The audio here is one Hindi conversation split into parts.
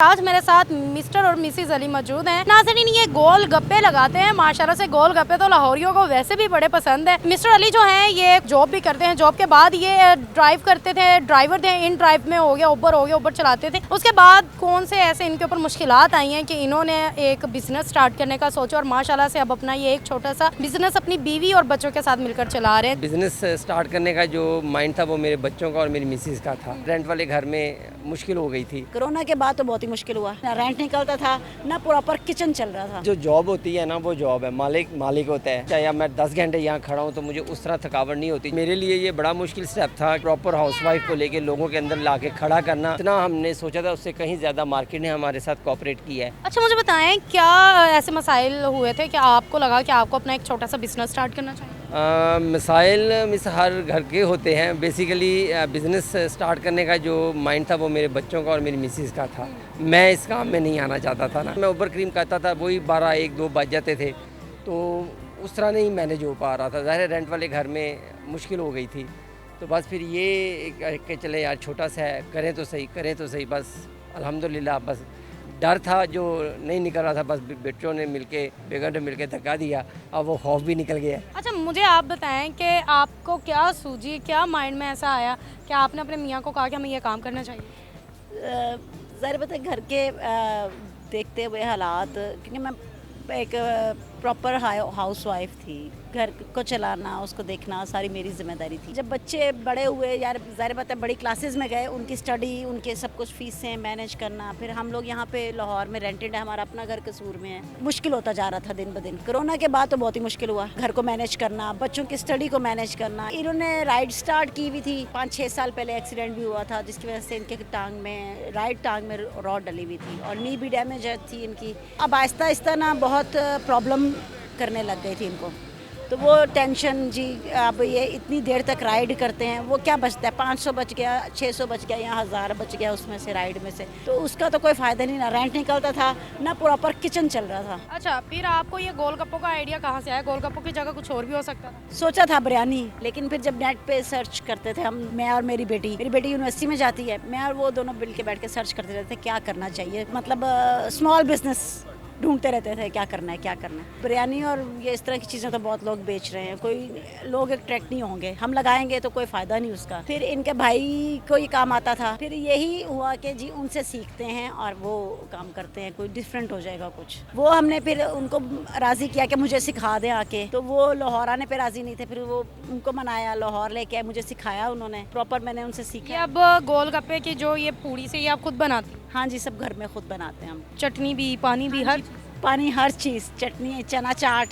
आज मेरे साथ मिस्टर और मिसेस अली मौजूद हैं। नाज़रीन, ये गोल गप्पे लगाते हैं। माशाल्लाह से गोल गप्पे तो लाहौरियों को वैसे भी बड़े पसंद है। मिस्टर अली जो हैं ये जॉब भी करते हैं। जॉब के बाद ये ड्राइव करते थे, ड्राइवर थे। इन ड्राइव में हो गया, उबर चलाते थे। उसके बाद कौन से ऐसे इनके ऊपर मुश्किलात आई हैं कि इन्होंने एक बिजनेस स्टार्ट करने का सोचा और माशाल्लाह से अब अपना ये एक छोटा सा बिजनेस अपनी बीवी और बच्चों के साथ मिलकर चला रहे हैं। बिजनेस स्टार्ट करने का जो माइंड था वो मेरे बच्चों का और मेरी मिसेज का था। रेंट वाले घर में मुश्किल हो गई थी। कोरोना के बाद तो बहुत ही मुश्किल हुआ, ना रेंट निकलता था ना प्रॉपर किचन चल रहा था। जो जॉब होती है ना वो जॉब है, मालिक होता है। चाहे मैं 10 घंटे यहाँ खड़ा हूँ तो मुझे उस तरह थकावट नहीं होती। मेरे लिए ये बड़ा मुश्किल स्टेप था प्रॉपर हाउसवाइफ को लेके लोगों के अंदर ला के खड़ा करना। इतना हमने सोचा था उससे कहीं ज्यादा मार्केट ने हमारे साथ कोऑपरेट किया है। अच्छा, मुझे बताएं क्या ऐसे मसाइल हुए थे कि आपको लगा कि आपको अपना एक छोटा सा बिजनेस स्टार्ट करना चाहिए? मसाइल मिस हर घर के होते हैं। बेसिकली बिज़नेस स्टार्ट करने का जो माइंड था वो मेरे बच्चों का और मेरी मिसेज़ का था। मैं इस काम में नहीं आना चाहता था ना। मैं उबर क्रीम करता था, वही 12-1-2 बज जाते थे, तो उस तरह नहीं मैनेज हो पा रहा था। ज़ाहिर रेंट वाले घर में मुश्किल हो गई थी, तो बस फिर ये कि चले यार छोटा सा है, करें तो सही। बस अल्हम्दुलिल्लाह बस डर था जो नहीं निकल रहा था, बस बच्चों ने बेगम ने मिलके धक्का दिया, अब वो खौफ भी निकल गया। अच्छा, मुझे आप बताएं कि आपको क्या सूझी, क्या माइंड में ऐसा आया कि आपने अपने मियाँ को कहा कि हमें ये काम करना चाहिए? ज़ाहिर बात है घर के देखते हुए हालात, क्योंकि मैं एक प्रॉपर हाउसवाइफ थी। घर को चलाना, उसको देखना सारी मेरी जिम्मेदारी थी। जब बच्चे बड़े हुए यार, ज़ाहिर बात है बड़ी क्लासेस में गए, उनकी स्टडी, उनके सब कुछ फीसें मैनेज करना, फिर हम लोग यहाँ पे लाहौर में रेंटेड है, हमारा अपना घर कसूर में है, मुश्किल होता जा रहा था दिन ब दिन। कोरोना के बाद तो बहुत ही मुश्किल हुआ, घर को मैनेज करना, बच्चों की स्टडी को मैनेज करना। इन्होंने राइड स्टार्ट की हुई थी, 5-6 साल पहले एक्सीडेंट भी हुआ था जिसकी वजह से इनके राइट टांग में रॉड डली हुई थी और नी भी डैमेज थी इनकी। अब आहिस्ता आहिस्ता ना बहुत प्रॉब्लम करने लग गई थी इनको, तो वो टेंशन जी। अब ये इतनी देर तक राइड करते हैं, वो क्या बचता है? 500 बच गया, 600 बच गया या 1000 बच गया उसमें से, राइड में से, तो उसका तो कोई फ़ायदा नहीं। ना रेंट निकलता था ना प्रॉपर किचन चल रहा था। अच्छा, फिर आपको ये गोलगप्पों का आइडिया कहाँ से आया? गोलगप्पों की जगह कुछ और भी हो सकता था? सोचा था बिरयानी, लेकिन फिर जब नेट पे सर्च करते थे हम, मैं और मेरी बेटी यूनिवर्सिटी में जाती है, मैं और वो दोनों मिल के बैठ के सर्च करते रहते थे क्या करना चाहिए, मतलब स्मॉल बिजनेस ढूंढते रहते थे क्या करना है। बिरयानी और ये इस तरह की चीज़ें तो बहुत लोग बेच रहे हैं, कोई लोग अट्रैक्ट नहीं होंगे, हम लगाएंगे तो कोई फ़ायदा नहीं उसका। फिर इनके भाई को ये काम आता था, फिर यही हुआ कि जी उनसे सीखते हैं और वो काम करते हैं, कोई डिफरेंट हो जाएगा कुछ। वो हमने फिर उनको राज़ी किया कि मुझे सिखा दें आके, तो वो लाहौर आने पर राज़ी नहीं थे। फिर वो उनको मनाया, लाहौर लेके आए, मुझे सिखाया उन्होंने प्रॉपर, मैंने उनसे सीखा। अब गोलगप्पे की जो ये पूड़ी से ये आप खुद बनाती? हाँ जी, सब घर में खुद बनाते हैं हम। चटनी भी, पानी भी, हर चीज़, चटनी, चना चाट।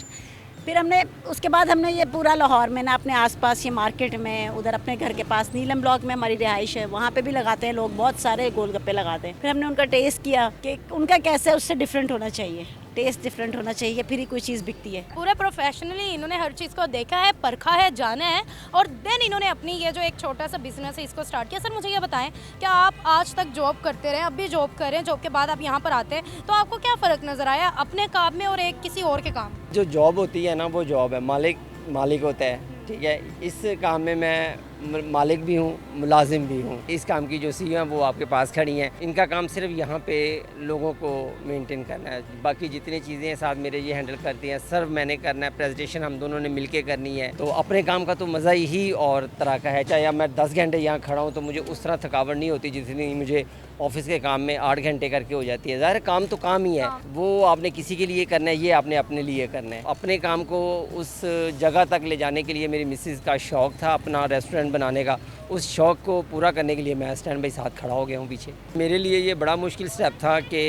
फिर उसके बाद हमने ये पूरा लाहौर में ना अपने आसपास ये मार्केट में, उधर अपने घर के पास नीलम ब्लॉक में हमारी रिहाइश है, वहाँ पे भी लगाते हैं लोग, बहुत सारे गोलगप्पे लगाते हैं। फिर हमने उनका टेस्ट किया कि उनका कैसे उससे डिफरेंट होना चाहिए, टेस्ट डिफरेंट होना चाहिए, फिर ही कोई चीज़ बिकती है। पूरे प्रोफेशनली इन्होंने हर चीज़ को देखा है, परखा है, जाना है और देन इन्होंने अपनी ये जो एक छोटा सा बिजनेस है इसको स्टार्ट किया। सर मुझे ये बताएं, क्या आप आज तक जॉब करते रहे, अब भी जॉब कर रहे हैं, जॉब के बाद आप यहाँ पर आते हैं, तो आपको क्या फ़र्क नज़र आया अपने काम में और एक किसी और के काम? जो जॉब होती है ना वो जॉब है, मालिक होता है, ठीक है। इस काम में मैं मालिक भी हूँ, मुलाजिम भी हूँ। इस काम की जो सीईओ हैं वो आपके पास खड़ी हैं, इनका काम सिर्फ यहाँ पे लोगों को मेंटेन करना है, बाकी जितनी चीज़ें हैं साथ मेरे ये हैंडल करती हैं। सर्व मैंने करना है, प्रेजेंटेशन हम दोनों ने मिलके करनी है, तो अपने काम का तो मज़ा ही और तरह का है। चाहे मैं 10 घंटे यहाँ खड़ा हूँ तो मुझे उस तरह थकावट नहीं होती जितनी मुझे ऑफिस के काम में 8 घंटे करके हो जाती है। ज़ाहिर काम तो काम ही है, वो आपने किसी के लिए करना है, ये आपने अपने लिए करना है। अपने काम को उस जगह तक ले जाने के लिए मेरी मिसेज़ का शौक़ था अपना रेस्टोरेंट बनाने का, उस शौक़ को पूरा करने के लिए मैं स्टैंड बाई साथ खड़ा हो गया हूँ पीछे। मेरे लिए ये बड़ा मुश्किल स्टेप था कि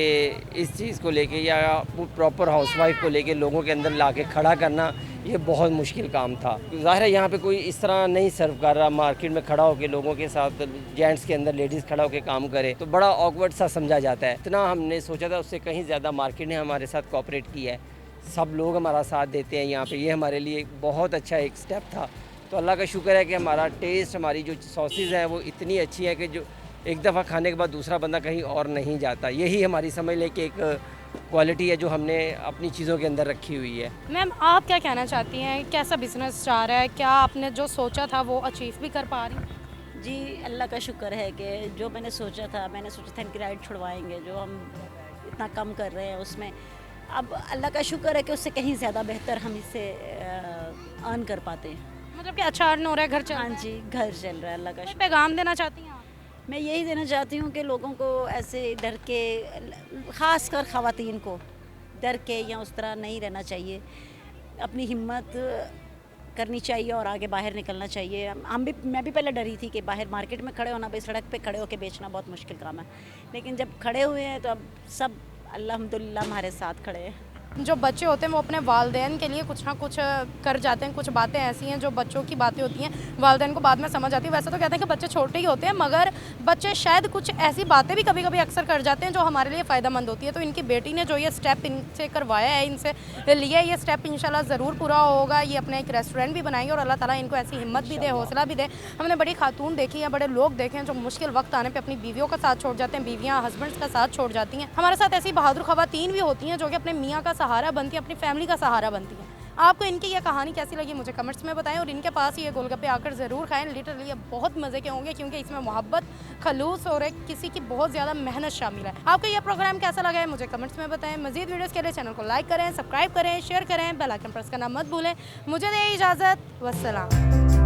इस चीज़ को लेके या प्रॉपर हाउसवाइफ को लेके लोगों के अंदर ला के खड़ा करना, ये बहुत मुश्किल काम था। ज़ाहिर है यहाँ पे कोई इस तरह नहीं सर्व कर रहा, मार्केट में खड़ा होकर लोगों के साथ, जेंट्स के अंदर लेडीज़ खड़ा होकर काम करे तो बड़ा ऑकवर्ड सा समझा जाता है। इतना हमने सोचा था उससे कहीं ज़्यादा मार्केट ने हमारे साथ कोऑपरेट किया है, सब लोग हमारा साथ देते हैं यहाँ पे, ये हमारे लिए बहुत अच्छा एक स्टेप था। तो अल्लाह का शुक्र है कि हमारा टेस्ट, हमारी जो सॉसेज हैं वो इतनी अच्छी है कि जो एक दफ़ा खाने के बाद दूसरा बंदा कहीं और नहीं जाता। यही हमारी समझ लें कि एक क्वालिटी है जो हमने अपनी चीज़ों के अंदर रखी हुई है। मैम, आप क्या कहना चाहती हैं, कैसा बिजनेस चाह रहा है, क्या आपने जो सोचा था वो अचीव भी कर पा रही हैं? जी अल्लाह का शुक्र है कि जो मैंने सोचा था इनकी राइड छुड़वाएंगे, जो हम इतना कम कर रहे हैं उसमें अब अल्लाह का शुक्र है कि उससे कहीं ज़्यादा बेहतर हम इससे अर्न कर पाते हैं। मतलब कि अच्छा अर्न हो रहा है, घर चल रहा हाँ है। जी, घर चल रहा है अल्लाह का कोई शुक्र। पैगाम देना चाहती हैं आप? मैं यही देना चाहती हूँ कि लोगों को ऐसे डर के, ख़ास कर ख़वातीन को डर के या उस तरह नहीं रहना चाहिए, अपनी हिम्मत करनी चाहिए और आगे बाहर निकलना चाहिए। मैं भी पहले डरी थी कि बाहर मार्केट में खड़े होना, भाई सड़क पे खड़े होकर बेचना बहुत मुश्किल काम है, लेकिन जब खड़े हुए हैं तो अब सब अल्हम्दुलिल्लाह हमारे साथ खड़े हैं। जो बच्चे होते हैं वो अपने वालदेन के लिए कुछ ना कुछ कर जाते हैं। कुछ बातें ऐसी हैं जो बच्चों की बातें होती हैं, वालदेन को बाद में समझ आती है। वैसे तो कहते हैं कि बच्चे छोटे ही होते हैं, मगर बच्चे शायद कुछ ऐसी बातें भी कभी कभी अक्सर कर जाते हैं जो हमारे लिए फ़ायदेमंद होती है। तो इनकी बेटी ने जो ये स्टेप इनसे करवाया है, इनसे लिया है, ये स्टेप इंशाल्लाह ज़रूर पूरा होगा। ये अपने एक रेस्टोरेंट भी बनाएंगे और अल्लाह ताला इनको ऐसी हिम्मत भी दे, हौसला भी दे। हमने बड़ी खातून देखी है, बड़े लोग देखे हैं जो मुश्किल वक्त आने पर अपनी बीवियों का साथ छोड़ जाते हैं, बीवियाँ हस्बैंड्स का साथ छोड़ जाती हैं। हमारे साथ ऐसी बहादुर ख़वातीन भी होती हैं जो कि अपने मियाँ का सहारा बनती हैं, अपनी फैमिली का सहारा बनती है। आपको इनकी ये कहानी कैसी लगी मुझे कमेंट्स में बताएं, और इनके पास ये गोलगप्पे आकर ज़रूर खाएं। लिटरली ये बहुत मज़े के होंगे क्योंकि इसमें मोहब्बत, खलूस और एक किसी की बहुत ज़्यादा मेहनत शामिल है। आपको ये प्रोग्राम कैसा लगा है मुझे कमेंट्स में बताएं। मज़ीद वीडियोज़ के लिए चैनल को लाइक करें, सब्सक्राइब करें, शेयर करें, बेल आइकन प्रेस करना मत भूलें। मुझे दें इजाज़त, वस्सलाम।